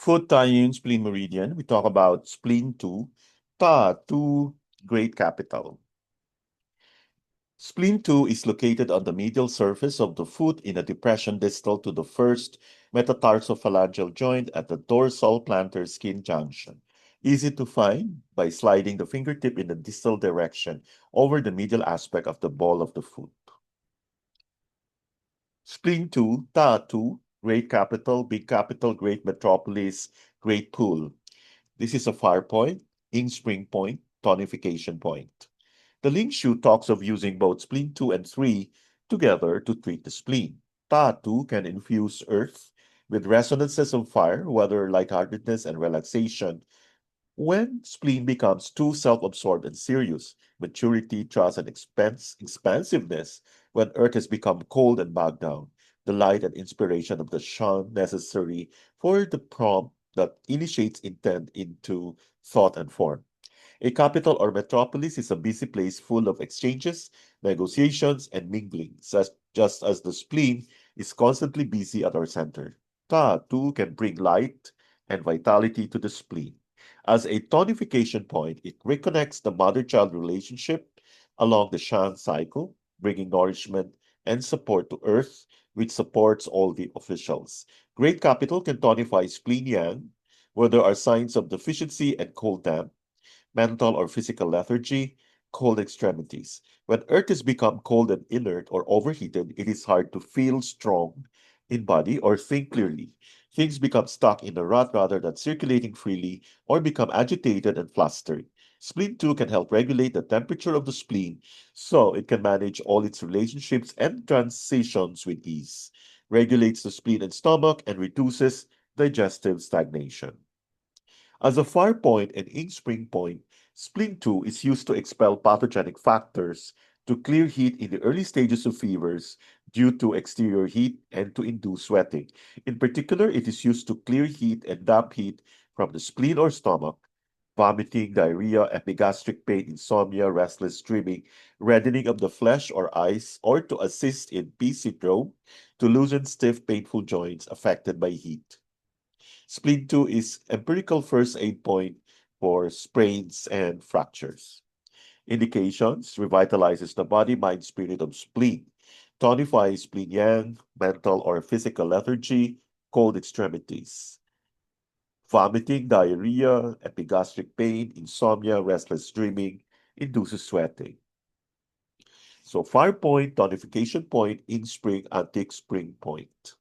Food tie-in spleen meridian. We talk about spleen 2, Ta2, great capital. Spleen 2 is located on the medial surface of the foot in a depression distal to the first metatarsophalangeal joint at the dorsal plantar skin junction. Easy to find by sliding the fingertip in the distal direction over the medial aspect of the ball of the foot. Spleen 2, Ta2, great capital, big capital, great metropolis, great pool. This is a fire point, Ying-Spring point, tonification point. The Ling Shu talks of using both spleen 2 and 3 together to treat the spleen. Ta2 can infuse earth with resonances of fire, whether lightheartedness and relaxation. When spleen becomes too self-absorbed and serious, maturity, trust, and expansiveness, when earth has become cold and bogged down, the light and inspiration of the shan necessary for the prompt that initiates intent into thought and form. A capital or metropolis is a busy place full of exchanges, negotiations, and mingling, just as the spleen is constantly busy at our center. Ta, too, can bring light and vitality to the spleen. As a tonification point, it reconnects the mother-child relationship along the Shan cycle, bringing nourishment and support to Earth, which supports all the officials. Great capital can tonify spleen yang, where there are signs of deficiency and cold damp, mental or physical lethargy, cold extremities. When earth has become cold and inert or overheated, it is hard to feel strong in body or think clearly. Things become stuck in a rut rather than circulating freely or become agitated and flustered. Spleen 2 can help regulate the temperature of the spleen so it can manage all its relationships and transitions with ease, regulates the spleen and stomach, and reduces digestive stagnation. As a fire point and Ying-Spring point, spleen 2 is used to expel pathogenic factors, to clear heat in the early stages of fevers due to exterior heat, and to induce sweating. In particular, it is used to clear heat and damp heat from the spleen or stomach, vomiting, diarrhea, epigastric pain, insomnia, restless dreaming, reddening of the flesh or eyes, or to assist in P syndrome, to loosen stiff, painful joints affected by heat. Spleen 2 is empirical first aid point for sprains and fractures. Indications: revitalizes the body, mind, spirit of spleen, tonifies spleen yang, mental or physical lethargy, cold extremities, vomiting, diarrhea, epigastric pain, insomnia, restless dreaming, induces sweating. So fire point, tonification point, Ying-Spring, anti-spring point.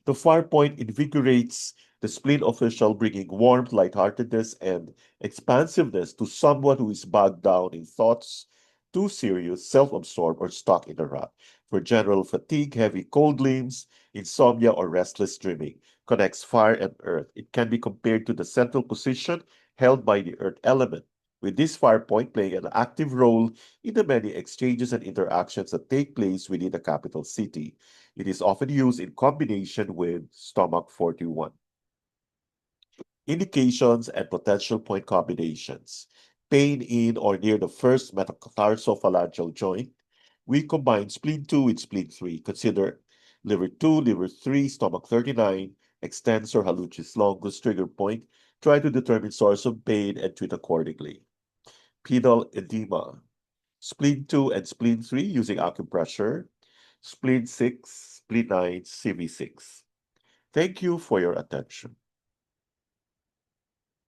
The fire point invigorates the spleen official, bringing warmth, lightheartedness, and expansiveness to someone who is bogged down in thoughts, too serious, self-absorbed, or stuck in a rut. For general fatigue, heavy cold limbs, insomnia, or restless dreaming, connects fire and earth. It can be compared to the central position held by the earth element, with this fire point playing an active role in the many exchanges and interactions that take place within the capital city. It is often used in combination with stomach 41. Indications and potential point combinations. Pain in or near the first metatarsophalangeal joint. We combine spleen 2 with spleen 3. Consider liver 2, liver 3, stomach 39, extensor hallucis longus trigger point. Try to determine source of pain and treat accordingly. Pedal edema. Spleen 2 and spleen 3 using acupressure. Spleen 6, spleen 9, CV6. Thank you for your attention.